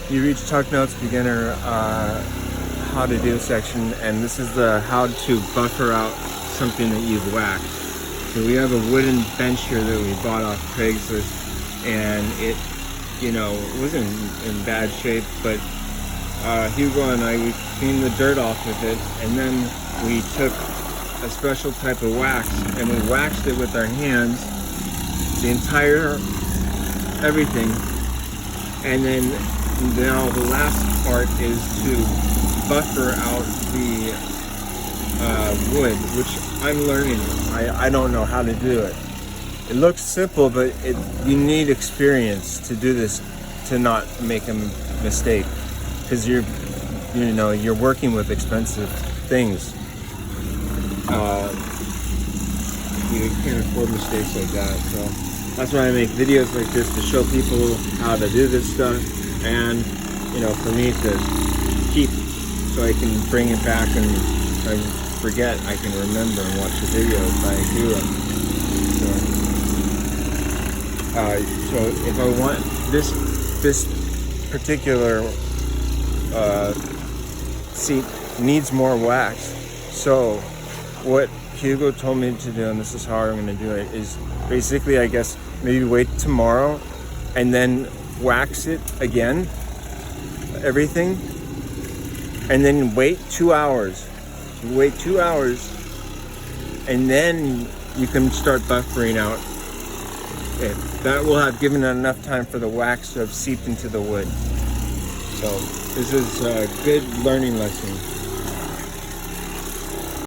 You reach Tuck Notes Beginner how to do section, and this is the how to buffer out something that you've waxed. So we have a wooden bench here that we bought off Craigslist, and it, you know, wasn't in bad shape, but Hugo and I, we cleaned the dirt off of it, and then we took a special type of wax and we waxed it with our hands, the entire everything. And then now the last part is to buffer out the wood, which I'm learning. I don't know how to do it. It looks simple, but you need experience to do this, to not make a mistake, because you're working with expensive things. You can't afford mistakes like that. So that's why I make videos like this, to show people how to do this stuff, and for me to keep, so I can bring it back, and if I forget, I can remember and watch the videos if I do them. So if I want this particular seat needs more wax, so what Hugo told me to do, and this is how I'm going to do it, is basically, I guess, maybe wait tomorrow and then wax it again, everything, and then wait 2 hours. Wait 2 hours, and then you can start buffering out. That will have given enough time for the wax to have seeped into the wood. So this is a good learning lesson.